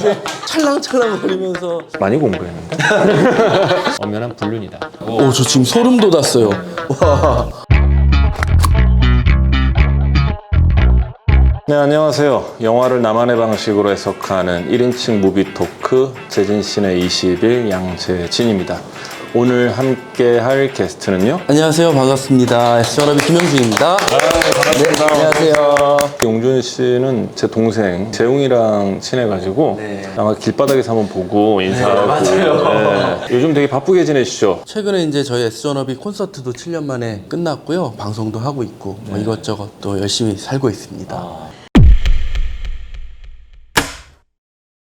이렇게 찰랑찰랑 거리면서. 많이 공부했는데. 엄연한 불륜이다. 오, 저 지금 소름 돋았어요. 와. 네, 안녕하세요. 영화를 나만의 방식으로 해석하는 1인칭 무비 토크 재진신의 20일 양재진입니다. 오늘 함께 할 게스트는요? 안녕하세요. 반갑습니다. S전업의 김영준입니다. 반갑습니다. 네, 안녕하세요. 용준 씨는 제 동생 재웅이랑 친해가지고 네. 아마 길바닥에서 한번 보고 인사하고. 맞아요. 네. 요즘 되게 바쁘게 지내시죠? 최근에 이제 저희 S전업이 콘서트도 7년 만에 끝났고요. 방송도 하고 있고 뭐 이것저것 또 열심히 살고 있습니다.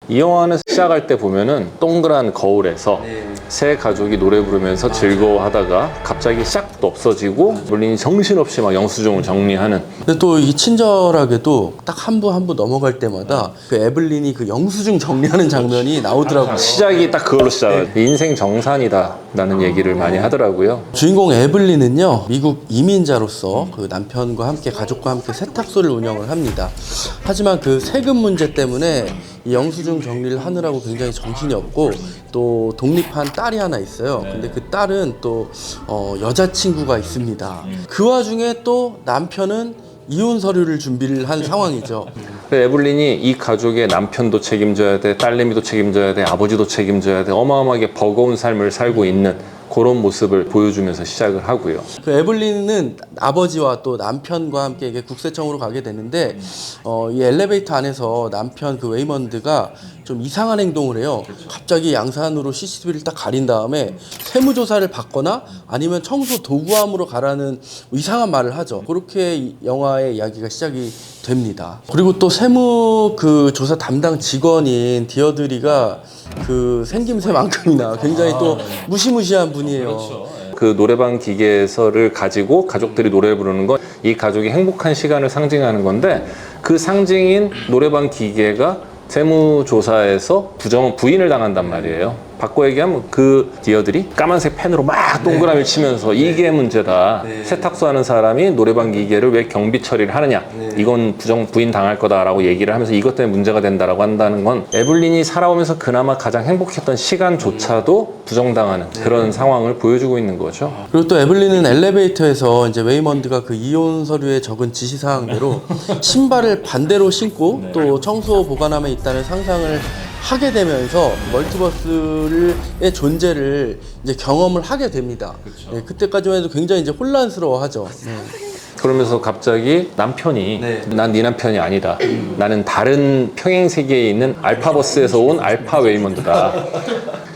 이 영화는 시작할 때 보면은 동그란 거울에서 세 가족이 노래 부르면서 즐거워하다가 갑자기 싹 또 없어지고 물린 정신없이 막 영수증을 정리하는. 근데 또 이 친절하게도 딱 한 부 한 부 넘어갈 때마다 그 에블린이 그 영수증 정리하는 장면이 나오더라고요. 시작이 딱 그걸로 시작해요. 인생 정산이다 라는 얘기를 많이 하더라고요. 주인공 에블린은요, 미국 이민자로서 그 남편과 함께 가족과 함께 세탁소를 운영을 합니다. 하지만 그 세금 문제 때문에 이 영수증 정리를 하느라고 굉장히 정신이 없고 또 독립한 딸이 하나 있어요. 근데 그 딸은 또 여자친구가 있습니다. 그 와중에 또 남편은 이혼 서류를 준비를 한 상황이죠. 에블린이 이 가족의 남편도 책임져야 돼, 딸내미도 책임져야 돼, 아버지도 책임져야 돼, 어마어마하게 버거운 삶을 살고 있는 그런 모습을 보여주면서 시작을 하고요. 그 에블린은 아버지와 또 남편과 함께 이게 국세청으로 가게 되는데 이 엘리베이터 안에서 남편 그 웨이먼드가 좀 이상한 행동을 해요. 갑자기 양산으로 CCTV를 딱 가린 다음에 세무조사를 받거나 아니면 청소 도구함으로 가라는 이상한 말을 하죠. 그렇게 이 영화의 이야기가 시작이 됩니다. 그리고 또 세무 그 조사 담당 직원인 디어드리가 그 생김새만큼이나 굉장히 또 무시무시한 분이에요. 그 노래방 기계에서를 가지고 가족들이 노래 부르는 건 이 가족이 행복한 시간을 상징하는 건데, 그 상징인 노래방 기계가 세무조사에서 부인을 당한단 말이에요. 바꿔 얘기하면 그 디어들이 까만색 펜으로 막 동그라미를 치면서 이게 문제다. 세탁소 하는 사람이 노래방 기계를 왜 경비 처리를 하느냐. 이건 부인 당할 거다라고 얘기를 하면서 이것 때문에 문제가 된다라고 한다는 건 에블린이 살아오면서 그나마 가장 행복했던 시간조차도 부정당하는 그런 상황을 보여주고 있는 거죠. 그리고 또 에블린은 엘리베이터에서 이제 웨이먼드가 그 이혼 서류에 적은 지시사항대로 신발을 반대로 신고 또 청소 보관함에 있다는 상상을 하게 되면서 멀티버스의 존재를 이제 경험을 하게 됩니다. 네, 그때까지만 해도 굉장히 이제 혼란스러워하죠. 그러면서 갑자기 남편이 난 네 남편이 아니다. 나는 다른 평행 세계에 있는 알파버스에서 온 알파 웨이먼드다.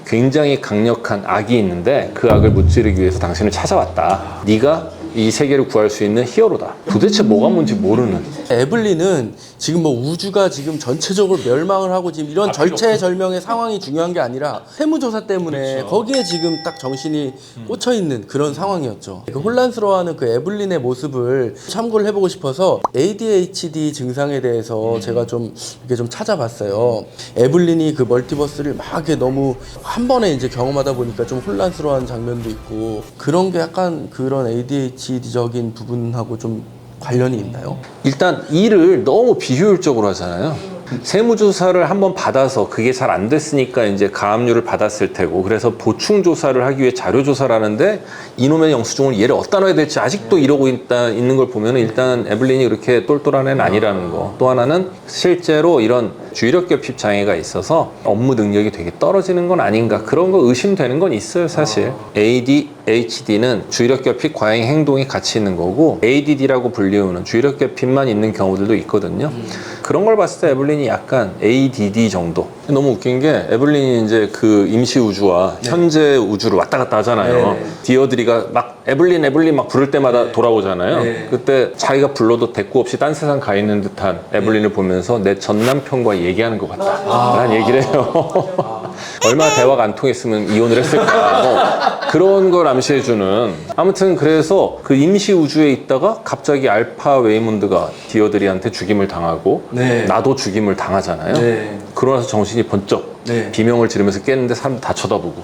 굉장히 강력한 악이 있는데 그 악을 무찌르기 위해서 당신을 찾아왔다. 네가 이 세계를 구할 수 있는 히어로다. 도대체 뭐가 뭔지 모르는. 에블린은 지금 뭐 우주가 지금 전체적으로 멸망을 하고 지금 이런 절체절명의 상황이 중요한 게 아니라 세무조사 때문에 거기에 지금 딱 정신이 꽂혀 있는 그런 상황이었죠. 그 혼란스러워하는 그 에블린의 모습을 참고를 해보고 싶어서 ADHD 증상에 대해서 제가 좀 이렇게 좀 찾아봤어요. 에블린이 그 멀티버스를 막 이렇게 너무 한 번에 이제 경험하다 보니까 좀 혼란스러워하는 장면도 있고 그런 게 약간 그런 ADHD적인 부분하고 좀 관련이 있나요? 일단 일을 너무 비효율적으로 하잖아요. 세무조사를 한번 받아서 그게 잘 안 됐으니까 이제 가압류를 받았을 테고, 그래서 보충 조사를 하기 위해 자료 조사를 하는데 이놈의 영수증을 얘를 어디다 넣어야 될지 아직도 이러고 있는 걸 보면 일단 에블린이 그렇게 똘똘한 애는 아니라는 거. 또 하나는 실제로 이런 주의력 결핍 장애가 있어서 업무 능력이 되게 떨어지는 건 아닌가, 그런 거 의심되는 건 있어요 사실. ADHD는 주의력 결핍 과잉 행동이 같이 있는 거고, ADD라고 불리우는 주의력 결핍만 있는 경우들도 있거든요. 그런 걸 봤을 때 에블린이 약간 ADD 정도. 너무 웃긴 게 에블린이 이제 그 임시 우주와 현재 우주를 왔다 갔다 하잖아요. 디어드리가 막 에블린 막 부를 때마다 돌아오잖아요. 그때 자기가 불러도 대꾸 없이 딴 세상 가 있는 듯한 에블린을 보면서 내 전 남편과 얘기하는 것 같다 라는 얘기를 해요. 얼마나 대화가 안 통했으면 이혼을 했을까, 뭐 그런 걸 암시해주는. 아무튼 그래서 그 임시 우주에 있다가 갑자기 알파 웨이몬드가 디어드리한테 죽임을 당하고 나도 죽임을 당하잖아요. 그러면서 정신이 번쩍 네. 비명을 지르면서 깼는데 사람들 다 쳐다보고.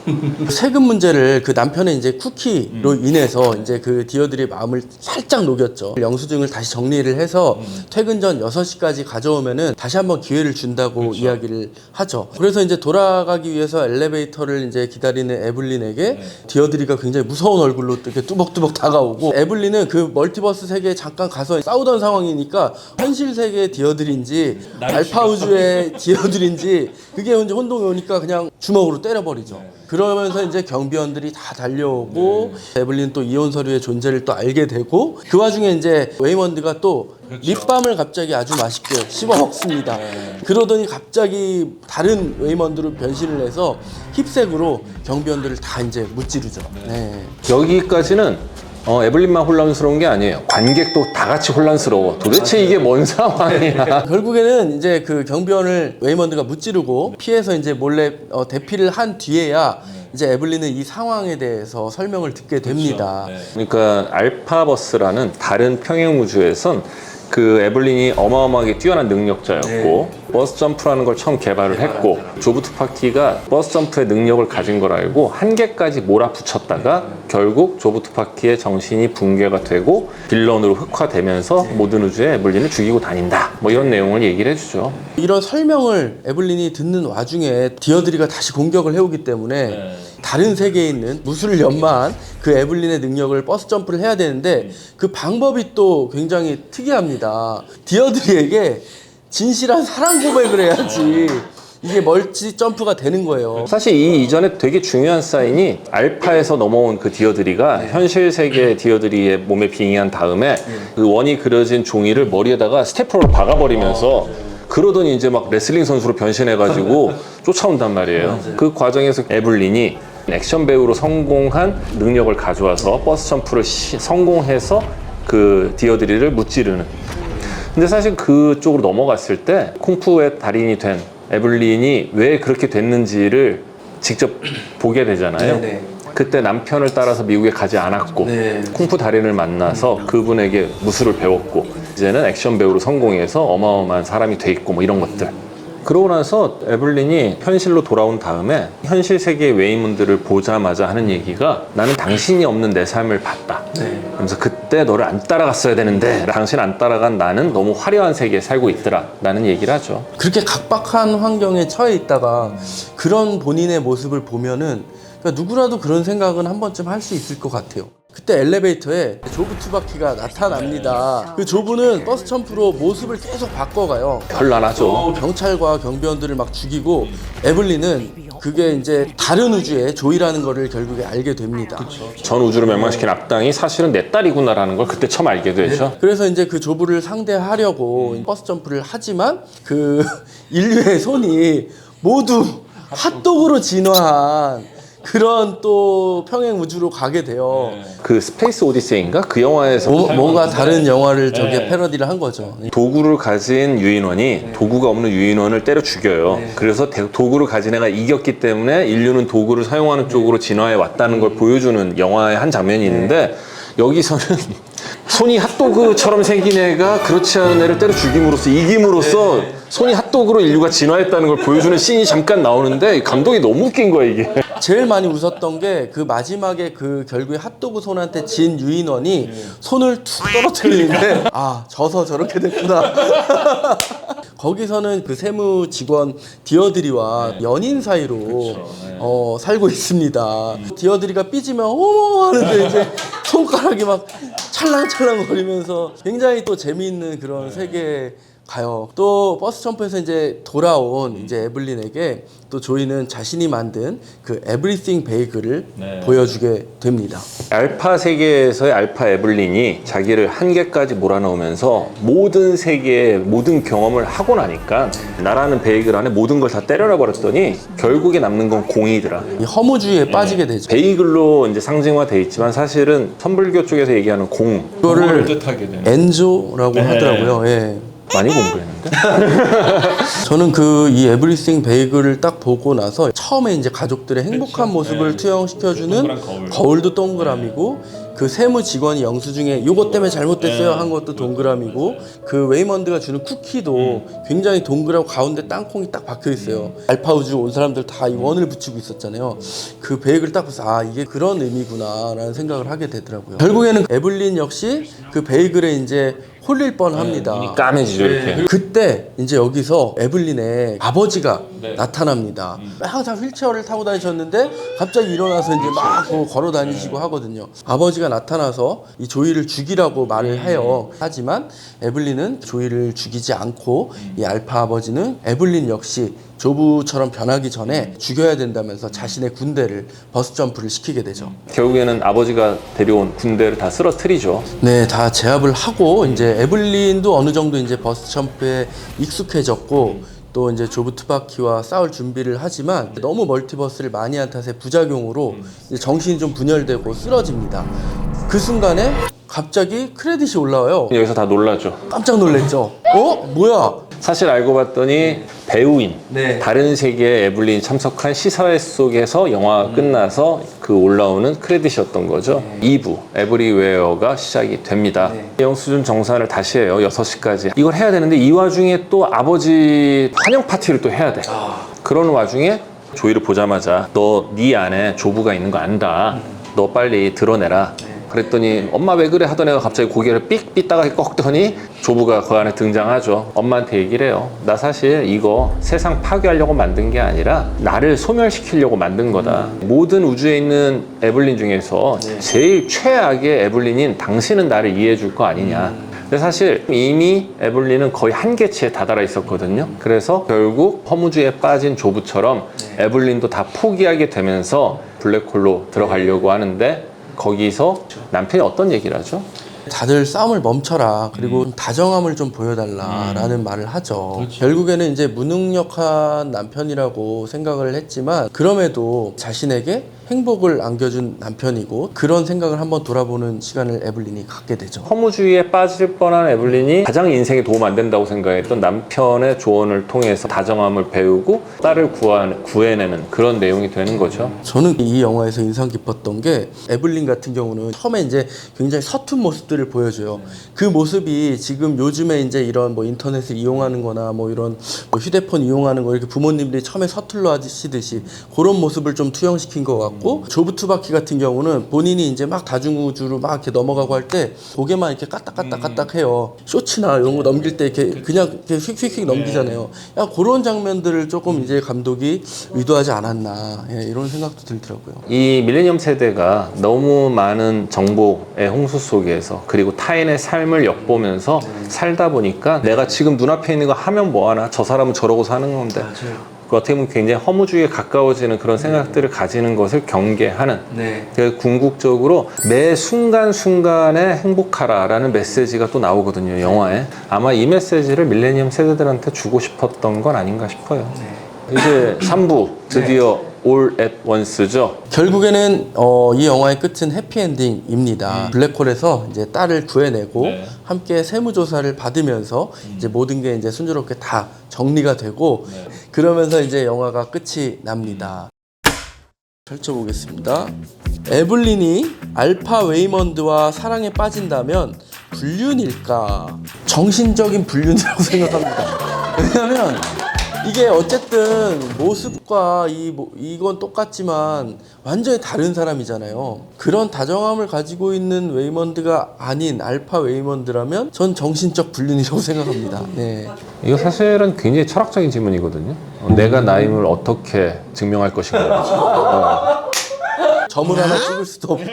세금 문제를 그 남편의 이제 쿠키로 인해서 이제 그 디어들의 마음을 살짝 녹였죠. 영수증을 다시 정리를 해서 퇴근 전 6시까지 가져오면은 다시 한번 기회를 준다고 이야기를 하죠. 그래서 이제 돌아가기 위해서 엘리베이터를 이제 기다리는 에블린에게 디어드리가 굉장히 무서운 얼굴로 이렇게 뚜벅뚜벅 다가오고, 에블린은 그 멀티버스 세계에 잠깐 가서 싸우던 상황이니까 현실 세계의 디어들인지 알파 우주의 디어들인지 그게 이제 혼동이 오니까 그냥 주먹으로 때려버리죠. 그러면서 이제 경비원들이 다 달려오고 에블린 또 이혼 서류의 존재를 또 알게 되고, 그 와중에 이제 웨이먼드가 또 립밤을 갑자기 아주 맛있게 씹어 먹습니다. 그러더니 갑자기 다른 웨이먼드로 변신을 해서 힙색으로 경비원들을 다 이제 무찌르죠. 네. 여기까지는 에블린만 혼란스러운 게 아니에요. 관객도 다 같이 혼란스러워. 도대체 이게 뭔 상황이야. 결국에는 이제 그 경비원을 웨이먼드가 무찌르고 피해서 이제 몰래 대피를 한 뒤에야 이제 에블린은 이 상황에 대해서 설명을 듣게 됩니다. 그러니까 알파버스라는 다른 평행 우주에선 그 에블린이 어마어마하게 뛰어난 능력자였고 버스 점프라는 걸 처음 개발을 했고, 조브 투파키가 버스 점프의 능력을 가진 걸 알고 한계까지 몰아붙였다가 결국 조브 투파키의 정신이 붕괴가 되고 빌런으로 흑화되면서 모든 우주에 에블린을 죽이고 다닌다, 뭐 이런 내용을 얘기를 해주죠. 이런 설명을 에블린이 듣는 와중에 디어드리가 다시 공격을 해오기 때문에 다른 세계에 있는 무술을 연마한 그 에블린의 능력을 버스 점프를 해야 되는데, 그 방법이 또 굉장히 특이합니다. 디어드리에게 진실한 사랑 고백을 해야지 이게 멀티 점프가 되는 거예요. 사실 이 이전에 되게 중요한 사인이 알파에서 넘어온 그 디어드리가 현실 세계 디어드리의 몸에 빙의한 다음에 그 원이 그려진 종이를 머리에다가 스테플러로 박아버리면서 그러더니 이제 막 레슬링 선수로 변신해가지고 쫓아온단 말이에요. 그 과정에서 에블린이 액션 배우로 성공한 능력을 가져와서 버스 점프를 성공해서 그 디어드리를 무찌르는. 근데 사실 그쪽으로 넘어갔을 때 쿵푸의 달인이 된 에블린이 왜 그렇게 됐는지를 직접 보게 되잖아요. 네네. 그때 남편을 따라서 미국에 가지 않았고 네. 쿵푸 달인을 만나서 그분에게 무술을 배웠고 이제는 액션 배우로 성공해서 어마어마한 사람이 돼 있고 뭐 이런 것들. 그러고 나서 에블린이 현실로 돌아온 다음에 현실 세계의 웨이먼드를 보자마자 하는 얘기가, 나는 당신이 없는 내 삶을 봤다. 그래서 그때 너를 안 따라갔어야 되는데 당신 안 따라간 나는 너무 화려한 세계에 살고 있더라 라는 얘기를 하죠. 그렇게 각박한 환경에 처해 있다가 그런 본인의 모습을 보면은, 그러니까 누구라도 그런 생각은 한 번쯤 할 수 있을 것 같아요. 그때 엘리베이터에 조브 투바키가 나타납니다. 그 조브는 버스 점프로 모습을 계속 바꿔가요. 현란하죠. 경찰과 경비원들을 막 죽이고, 에블린은 그게 이제 다른 우주의 조이라는 거를 결국에 알게 됩니다. 전 우주를 멸망시킨 악당이 사실은 내 딸이구나라는 걸 그때 처음 알게 되죠. 그래서 이제 그 조브를 상대하려고 버스 점프를 하지만 그 인류의 손이 모두 핫도그로 진화한 그런 또 평행 우주로 가게 돼요. 그 스페이스 오디세이인가? 그 영화에서 뭔가 다른 영화를 저게 패러디를 한 거죠. 도구를 가진 유인원이 도구가 없는 유인원을 때려 죽여요. 그래서 도구를 가진 애가 이겼기 때문에 인류는 도구를 사용하는 쪽으로 진화해 왔다는 걸 보여주는 영화의 한 장면이 있는데, 여기서는 손이 핫도그처럼 생긴 애가 그렇지 않은 애를 때려 죽임으로써 이김으로써 손이 핫도그로 인류가 진화했다는 걸 보여주는 씬이 잠깐 나오는데 감독이 너무 웃긴 거야 이게. 제일 많이 웃었던 게 그 마지막에 그 결국에 핫도그 손한테 진 유인원이 손을 툭 떨어뜨리는데 아, 져서 저렇게 됐구나. 거기서는 그 세무 직원 디어드리와 연인 사이로 살고 있습니다. 디어드리가 삐지면 어머 하는데 이제 손가락이 막 찰랑찰랑 거리면서 굉장히 또 재미있는 그런 세계에 가요. 또 버스 점프에서 이제 돌아온 이제 에블린에게 또 조이는 자신이 만든 그 에브리띵 베이글을 보여주게 됩니다. 알파 세계에서의 알파 에블린이 자기를 한계까지 몰아넣으면서 모든 세계의 모든 경험을 하고 나니까 나라는 베이글 안에 모든 걸 다 때려놔 버렸더니 결국에 남는 건 공이더라. 이 허무주의에 빠지게 되죠. 베이글로 이제 상징화돼 있지만 사실은 선불교 쪽에서 얘기하는 공. 그거를 뜻하게 되는. 엔조라고 하더라고요. 예. 많이 공부했는데. 저는 그 이 에브리띵 베이글을 딱 보고 나서 처음에 이제 가족들의 행복한 모습을 투영시켜주는 동그란 거울. 거울도 동그라미고 그 세무 직원이 영수증에 요것 때문에 잘못됐어요 한 것도 동그라미고 그 웨이먼드가 주는 쿠키도 굉장히 동그랗고 가운데 땅콩이 딱 박혀 있어요. 알파 우주 온 사람들 다 이 원을 붙이고 있었잖아요. 그 베이글 딱 보면서 아 이게 그런 의미구나라는 생각을 하게 되더라고요. 결국에는 에블린 역시 그 베이글에 이제 홀릴 뻔합니다. 눈이 까매지죠 이렇게. 그때 이제 여기서 에블린의 아버지가 나타납니다. 항상 휠체어를 타고 다니셨는데 갑자기 일어나서 이제 막 걸어 다니시고 하거든요. 아버지가 나타나서 이 조이를 죽이라고 말을 해요. 하지만 에블린은 조이를 죽이지 않고 이 알파 아버지는 에블린 역시 조부처럼 변하기 전에 죽여야 된다면서 자신의 군대를 버스 점프를 시키게 되죠. 결국에는 아버지가 데려온 군대를 다 쓰러뜨리죠. 네, 다 제압을 하고 이제 에블린도 어느 정도 이제 버스 점프에 익숙해졌고 또 이제 조부 투바키와 싸울 준비를 하지만 너무 멀티버스를 많이 한 탓에 부작용으로 이제 정신이 좀 분열되고 쓰러집니다. 그 순간에 갑자기 크레딧이 올라와요. 여기서 다 놀라죠. 깜짝 놀랐죠. 뭐야? 사실 알고 봤더니 배우인 네. 다른 세계의 에블린이 참석한 시사회 속에서 영화가 끝나서 그 올라오는 크레딧이었던 거죠. 2부 에브리웨어가 시작이 됩니다. 영수증 정산을 다시 해요. 6시까지 이걸 해야 되는데 이 와중에 또 아버지 환영 파티를 또 해야 돼. 그런 와중에 조이를 보자마자 너 네 안에 조부가 있는 거 안다. 너 빨리 드러내라. 그랬더니 엄마 왜 그래 하던 애가 갑자기 고개를 삑 삐딱하게 꺾더니 조부가 그 안에 등장하죠. 엄마한테 얘기를 해요. 나 사실 이거 세상 파괴하려고 만든 게 아니라 나를 소멸시키려고 만든 거다. 모든 우주에 있는 에블린 중에서 제일 최악의 에블린인 당신은 나를 이해해 줄 거 아니냐. 근데 사실 이미 에블린은 거의 한계치에 다다라 있었거든요. 그래서 결국 허무주의에 빠진 조부처럼 에블린도 다 포기하게 되면서 블랙홀로 들어가려고 하는데 거기서 남편이 어떤 얘기를 하죠? 다들 싸움을 멈춰라. 그리고 좀 다정함을 좀 보여달라라는 말을 하죠. 결국에는 이제 무능력한 남편이라고 생각을 했지만 그럼에도 자신에게 행복을 안겨준 남편이고 그런 생각을 한번 돌아보는 시간을 에블린이 갖게 되죠. 허무주의에 빠질 뻔한 에블린이 가장 인생에 도움 안 된다고 생각했던 남편의 조언을 통해서 다정함을 배우고 딸을 구해내는 그런 내용이 되는 거죠. 저는 이 영화에서 인상 깊었던 게 에블린 같은 경우는 처음에 이제 굉장히 서툰 모습들을 보여줘요. 그 모습이 지금 요즘에 이제 이런 뭐 인터넷을 이용하는 거나 뭐 이런 뭐 휴대폰 이용하는 거 이렇게 부모님들이 처음에 서툴러 하시듯이 그런 모습을 좀 투영시킨 것 같고 조부 투바키 같은 경우는 본인이 이제 막 다중우주로 막 이렇게 넘어가고 할 때 고개만 이렇게 까딱까딱 해요. 쇼츠나 이런 거 넘길 때 이렇게 그냥 이렇게 휙휙휙 넘기잖아요. 야, 그런 장면들을 조금 이제 감독이 의도하지 않았나 이런 생각도 들더라고요. 이 밀레니엄 세대가 너무 많은 정보의 홍수 속에서 그리고 타인의 삶을 엿보면서 살다 보니까 내가 지금 눈앞에 있는 거 하면 뭐하나 저 사람은 저러고 사는 건데 어떻게 보면 굉장히 허무주의에 가까워지는 그런 생각들을 가지는 것을 경계하는 그래서 궁극적으로 매 순간순간에 행복하라라는 메시지가 또 나오거든요 영화에. 아마 이 메시지를 밀레니엄 세대들한테 주고 싶었던 건 아닌가 싶어요. 이제 3부 드디어 All at Once죠. 결국에는 이 영화의 끝은 해피엔딩입니다. 블랙홀에서 이제 딸을 구해내고 함께 세무조사를 받으면서 이제 모든 게 이제 순조롭게 다 정리가 되고 그러면서 이제 영화가 끝이 납니다. 펼쳐보겠습니다. 에블린이 알파 웨이먼드와 사랑에 빠진다면 불륜일까? 정신적인 불륜이라고 생각합니다. 왜냐면 이게 어쨌든 모습과 이건 똑같지만 완전히 다른 사람이잖아요. 그런 다정함을 가지고 있는 웨이먼드가 아닌 알파 웨이먼드라면 전 정신적 불륜이라고 생각합니다. 네. 이거 사실은 굉장히 철학적인 질문이거든요. 내가 나임을 어떻게 증명할 것인가. 점을 하나 찍을 수도 없고.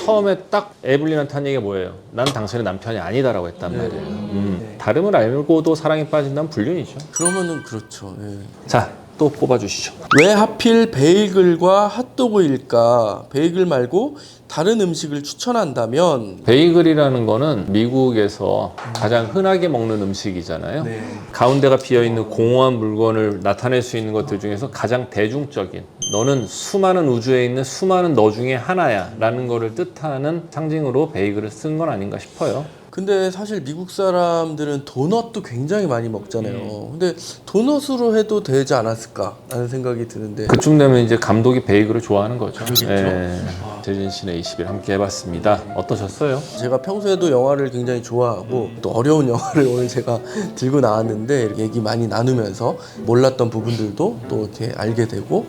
처음에 딱 에블린한테 한 얘기가 뭐예요? 난 당신의 남편이 아니다라고 했단 말이에요. 다름을 알고도 사랑에 빠진다면 불륜이죠. 그러면은 그렇죠. 네. 자, 또 뽑아주시죠. 왜 하필 베이글과 핫도그일까? 베이글 말고 다른 음식을 추천한다면 베이글이라는 거는 미국에서 가장 흔하게 먹는 음식이잖아요. 가운데가 비어있는 공허한 물건을 나타낼 수 있는 것들 중에서 가장 대중적인, 너는 수많은 우주에 있는 수많은 너 중에 하나야 라는 거를 뜻하는 상징으로 베이글을 쓴 건 아닌가 싶어요. 근데 사실 미국 사람들은 도넛도 굉장히 많이 먹잖아요. 근데 도넛으로 해도 되지 않았을까 라는 생각이 드는데 그쯤 되면 이제 감독이 베이글을 좋아하는 거죠. 그렇겠죠. 예. 재진 씨의 20일 함께 해봤습니다. 어떠셨어요? 제가 평소에도 영화를 굉장히 좋아하고 또 어려운 영화를 오늘 제가 들고 나왔는데 이렇게 얘기 많이 나누면서 몰랐던 부분들도 또 이렇게 알게 되고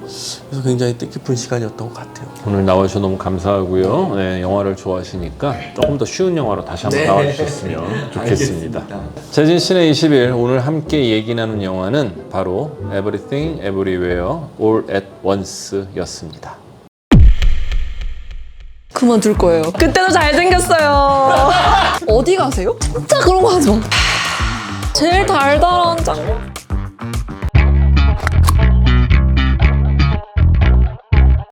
그래서 굉장히 뜻깊은 시간이었던 것 같아요. 오늘 나와주셔서 너무 감사하고요. 네, 영화를 좋아하시니까 조금 더 쉬운 영화로 다시 한번 네. 나와주셨으면 좋겠습니다. 재진 씨의 20일 오늘 함께 얘기 나눈 영화는 바로 Everything Everywhere All at Once 였습니다. 그만둘 거예요. 그때도 잘생겼어요. 어디 가세요? 진짜 그런 거 하지 마. 제일 달달한 짱구.